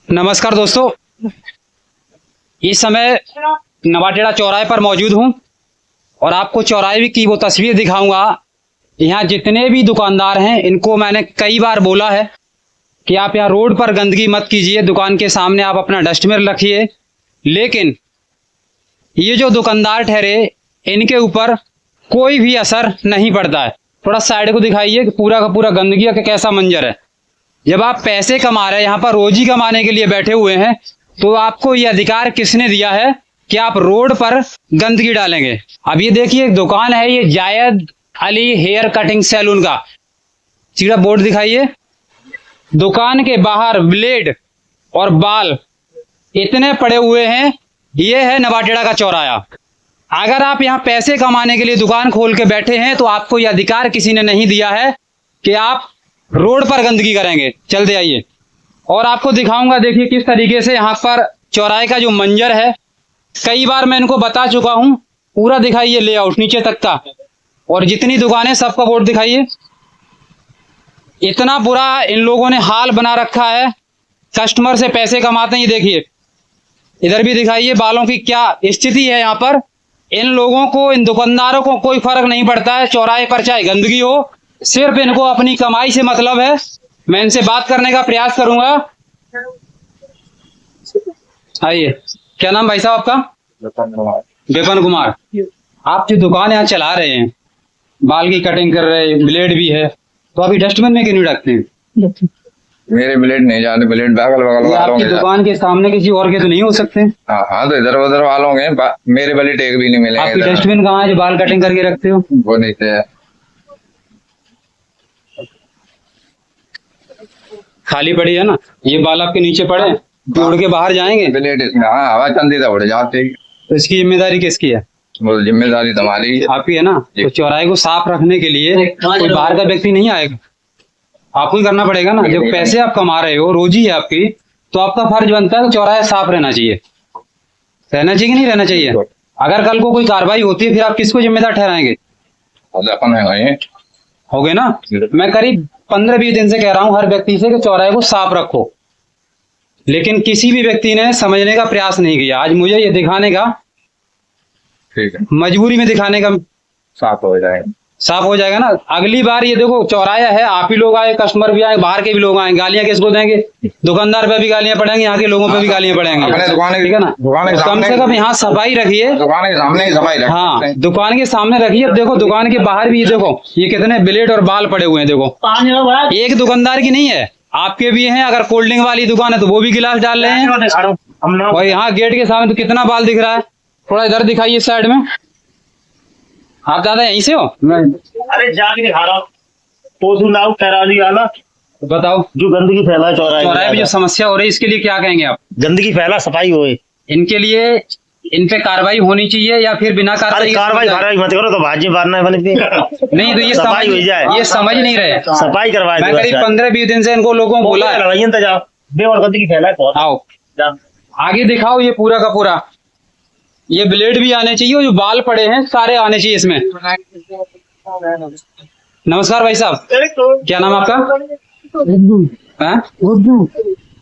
नमस्कार दोस्तों, इस समय नवाटेड़ा चौराहे पर मौजूद हूं और आपको चौराहे की वो तस्वीर दिखाऊंगा। यहाँ जितने भी दुकानदार हैं इनको मैंने कई बार बोला है कि आप यहाँ रोड पर गंदगी मत कीजिए, दुकान के सामने आप अपना डस्टबिन रखिए, लेकिन ये जो दुकानदार ठहरे इनके ऊपर कोई भी असर नहीं पड़ता है। थोड़ा साइड को दिखाइए कि पूरा का पूरा गंदगी का कैसा मंजर है। जब आप पैसे कमा रहे हैं, यहाँ पर रोजी कमाने के लिए बैठे हुए हैं, तो आपको ये अधिकार किसने दिया है कि आप रोड पर गंदगी डालेंगे। अब ये देखिए, एक दुकान है, ये जायद अली हेयर कटिंग सैलून का सीधा बोर्ड दिखाइए। दुकान के बाहर ब्लेड और बाल इतने पड़े हुए हैं। ये है नवाटेड़ा का चौराहा। अगर आप यहाँ पैसे कमाने के लिए दुकान खोल के बैठे हैं तो आपको यह अधिकार किसी ने नहीं दिया है कि आप रोड पर गंदगी करेंगे। चलते आइए और आपको दिखाऊंगा। देखिए किस तरीके से यहाँ पर चौराहे का जो मंजर है, कई बार मैं इनको बता चुका हूँ। पूरा दिखाइए लेआउट नीचे तक का, और जितनी दुकानें सबका बोर्ड दिखाइए। इतना बुरा इन लोगों ने हाल बना रखा है, कस्टमर से पैसे कमाते हैं। ये देखिए, इधर भी दिखाइए बालों की क्या स्थिति है। यहाँ पर इन लोगों को, इन दुकानदारों को कोई फर्क नहीं पड़ता है चौराहे पर चाहे गंदगी हो, सिर्फ इनको अपनी कमाई से मतलब है। मैं इनसे बात करने का प्रयास करूंगा। आइए, क्या नाम भाई साहब आपका? विपिन कुमार। आप जो दुकान यहाँ चला रहे हैं, बाल की कटिंग कर रहे हैं, ब्लेड भी है, तो अभी डस्टबिन में क्यों नहीं रखते हैं? मेरे ब्लेड नहीं जाते, ब्लेड बगल बगल आपकी दुकान के सामने किसी और के तो नहीं हो सकते? हाँ, तो इधर उधर वालों के मेरे वाले टेक भी नहीं मिलेंगे। आपकी डस्टबिन कहाँ है जो बाल कटिंग करके रखते हो? वो नहीं थे, खाली पड़ी है ना। ये बाल आपके नीचे पड़े, उड़ के बाहर जाएंगे। ब्लेड इसमें हवा चलती तो उड़ जाते। तो इसकी जिम्मेदारी किसकी है? वो जिम्मेदारी तुम्हारी आपकी है ना। तो चौराहे को साफ रखने के लिए कोई बाहर का व्यक्ति नहीं आएगा, आपको ही करना पड़ेगा ना। जब पैसे आप कमा रहे हो, रोजी है आपकी, तो आपका फर्ज बनता है कि चौराहा साफ रहना चाहिए। रहना चाहिए कि नहीं रहना चाहिए? अगर कल को कोई कार्रवाई होती है फिर आप किसको जिम्मेदार ठहराएंगे? हो गए ना। मैं करीब 15-20 दिन से कह रहा हूं हर व्यक्ति से कि चौराहे को साफ रखो, लेकिन किसी भी व्यक्ति ने समझने का प्रयास नहीं किया। आज मुझे ये दिखाने का, ठीक है, मजबूरी में दिखाने का, साफ हो जाएगा। साफ हो जाएगा ना। अगली बार ये देखो, चौराहा है, आप ही लोग आए, कस्टमर भी आए, बाहर के भी लोग आए, गालियां किसको देंगे? दुकानदार पे भी गालियां पड़ेंगी, यहाँ के लोगों पे भी गालियां पड़ेंगी, ठीक है ना। कम से कम यहाँ सफाई रखिए, दुकान के सामने सफाई रखिए। हाँ, दुकान के सामने रखिए। अब देखो दुकान के बाहर भी देखो, ये कितने ब्लेड और बाल पड़े हुए हैं। देखो, एक दुकानदार की नहीं है, आपके भी हैं। अगर कोल्ड ड्रिंक वाली दुकान है तो वो भी गिलास डाल रहे हैं। और यहाँ गेट के सामने तो कितना बाल दिख रहा है। थोड़ा इधर दिखाइए साइड में। आप दादा यहीं से हो? अरे जाके दिखा रहा हूँ। बताओ, जो गंदगी फैला चौराहे में जो समस्या हो रही है, इसके लिए क्या कहेंगे आप? गंदगी फैला, सफाई होए। इनके लिए इन पे कार्रवाई होनी चाहिए या फिर बिना कार्रवाई मत करो तो भाजी मारना बने नहीं, तो ये सफाई हो जाए। ये समझ नहीं रहे। सफाई करवाए। मैं करीब 15-20 दिन से इनको लोगों को बोला है। गंदगी फैला है। आओ आगे दिखाओ। ये पूरा का पूरा, ये ब्लेड भी आने चाहिए और जो बाल पड़े हैं सारे आने चाहिए इसमें। नमस्कार भाई साहब, क्या नाम आपका?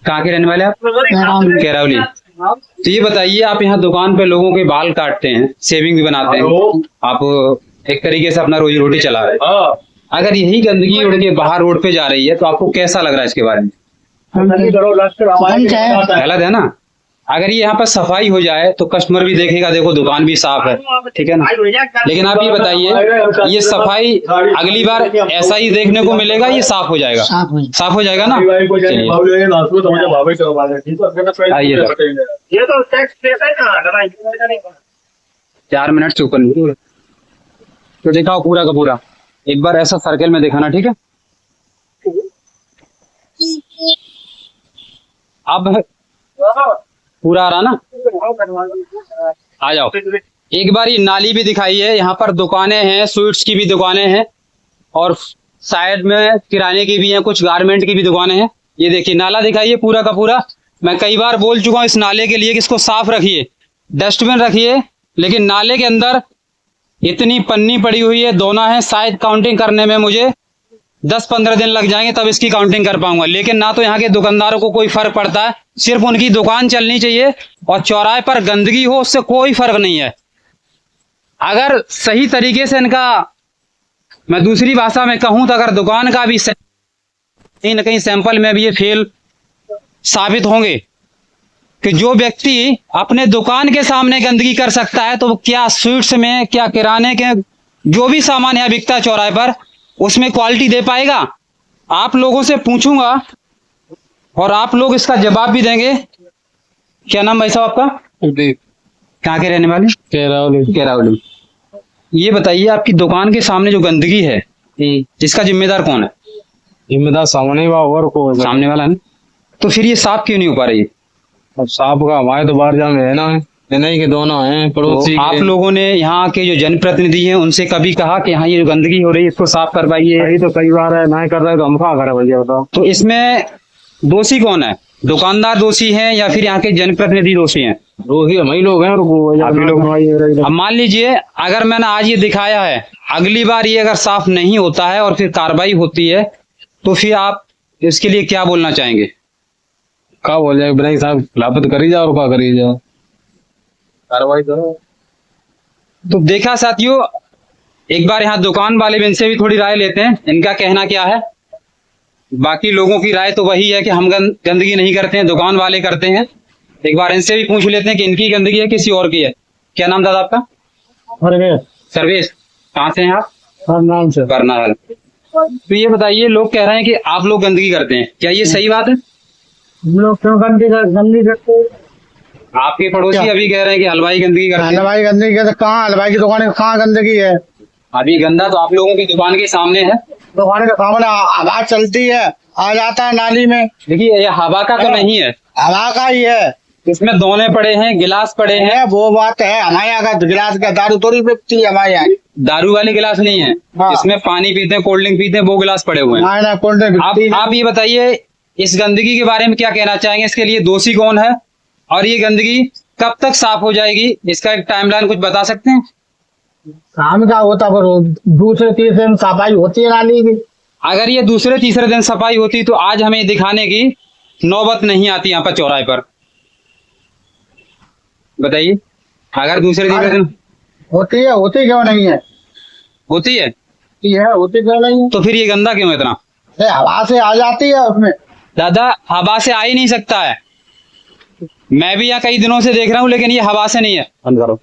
कहाँ के रहने वाले आप? केरावली। तो ये बताइए, आप यहाँ दुकान पे लोगों के बाल काटते हैं, शेविंग भी बनाते हैं, आप एक तरीके से अपना रोजी रोटी चला रहे हैं। अगर यही गंदगी उड़ के बाहर रोड पे जा रही है तो आपको कैसा लग रहा है इसके बारे में? गलत है ना। अगर ये यहाँ पर सफाई हो जाए तो कस्टमर भी देखेगा, देखो दुकान भी साफ है, ठीक है ना। लेकिन आप ये बताइए, ये सफाई अगली बार ऐसा ही देखने को मिलेगा, ये साफ हो जाएगा? साफ हो जाएगा ना। आइए, 4 मिनट से ऊपर नहीं तो दिखाओ पूरा का पूरा। एक बार ऐसा सर्कल में दिखाना, ठीक है। अब पूरा आ रहा ना, आ जाओ। एक बार ये नाली भी दिखाई है। यहाँ पर दुकानें हैं, स्वीट्स की भी दुकानें हैं और साइड में किराने की भी हैं, कुछ गारमेंट की भी दुकानें हैं। ये देखिए नाला दिखाइए पूरा का पूरा। मैं कई बार बोल चुका हूँ इस नाले के लिए कि इसको साफ रखिए, डस्टबिन रखिए, लेकिन नाले के अंदर इतनी पन्नी पड़ी हुई है, दोना है। शायद काउंटिंग करने में मुझे 10-15 दिन लग जाएंगे तब इसकी काउंटिंग कर पाऊंगा। लेकिन ना तो यहाँ के दुकानदारों को कोई फर्क पड़ता है, सिर्फ उनकी दुकान चलनी चाहिए और चौराहे पर गंदगी हो उससे कोई फर्क नहीं है। अगर सही तरीके से इनका, मैं दूसरी भाषा में कहूं तो अगर दुकान का भी कहीं ना कहीं सैंपल में भी ये फेल साबित होंगे कि जो व्यक्ति अपने दुकान के सामने गंदगी कर सकता है तो क्या स्वीट्स में, क्या किराने के जो भी सामान यहाँ बिकता है चौराहे पर, उसमें क्वालिटी दे पाएगा? आप लोगों से पूछूंगा और आप लोग इसका जवाब भी देंगे। क्या नाम भाई साहब आपका? कहाँ के रहने वाले? केरावली। ये बताइए, आपकी दुकान के सामने जो गंदगी है इसका जिम्मेदार कौन है? जिम्मेदार सामने और को सामने वाला है ना? तो फिर ये साफ क्यों नहीं हो पा रही? अब साहब का हमारे तो बाहर जाने है ना, नहीं के दोनों हैं पड़ोसी। तो आप लोगों ने यहाँ के जो जनप्रतिनिधि हैं उनसे कभी कहा कि यहाँ ये जो गंदगी हो रही है इसको साफ करवाइए? यही तो कई बार है, नहीं कर रहे तो हम क्या करें भैया बताओ। तो इसमें दोषी कौन है? दुकानदार दोषी हैं या फिर यहाँ के जनप्रतिनिधि दोषी हैं? दोषी हम ही लोग हैं। अब मान लीजिए अगर मैंने आज ये दिखाया है, अगली बार ये अगर साफ नहीं होता है और फिर कार्रवाई होती है तो फिर आप इसके लिए क्या बोलना चाहेंगे? क्या बोल जाए बिना साहब, लापत करी जाओ और क्या करी जाओ, कार्रवाई करो। तो देखा साथियों, एक बार यहाँ दुकान वाले भी इनसे भी थोड़ी राय लेते हैं, इनका कहना क्या है। बाकी लोगों की राय तो वही है कि हम गंदगी नहीं करते हैं, दुकान वाले करते हैं। एक बार इनसे भी पूछ लेते हैं कि इनकी गंदगी है किसी और की है। क्या नाम दादा आपका? सर्वेश। कहाँ से हैं आप? नाम से बरनाल। तो ये बताइए, लोग कह रहे हैं कि आप लोग गंदगी करते हैं, क्या ये सही बात है? लोग क्यों गंदगी करते हैं? आपके पड़ोसी अभी कह रहे हैं कि हलवाई गंदगी करते हैं। हलवाई गंदगी करते कहाँ? हलवाई की दुकान कहाँ गंदगी है? अभी गंदा तो आप लोगों की दुकान के सामने है। दुकान के सामने आवाज चलती है, आ जाता है नाली में। देखिए ये हवा का तो नहीं है, हवा का ही है। इसमें दोने पड़े हैं, गिलास पड़े हैं। वो बात है, हमारे यहाँ का गिलास का दारू थोड़ी बिकती है हमारे यहाँ। दारू वाले गिलास नहीं है, हाँ। इसमें पानी पीते हैं, कोल्ड ड्रिंक पीते हैं, वो गिलास पड़े हुए हैं। Cold drink. आप ये बताइए, इस गंदगी के बारे में क्या कहना चाहेंगे? इसके लिए दोषी कौन है और ये गंदगी कब तक साफ हो जाएगी? इसका एक टाइमलाइन कुछ बता सकते हैं? काम का होता पर दूसरे तीसरे दिन सफाई होती है नाली की। अगर ये दूसरे तीसरे दिन सफाई होती तो आज हमें दिखाने की नौबत नहीं आती यहाँ पर चौराहे पर। बताइए, अगर दूसरे तीसरे दिन होती है, होती क्यों नहीं है? होती है होती क्यों नहीं है? तो फिर ये गंदा क्यों है इतना? हवा से आ जाती है उसमें। दादा हवा से आ ही नहीं सकता है। मैं भी यहाँ कई दिनों से देख रहा हूँ लेकिन ये हवा से नहीं है। बंद करो।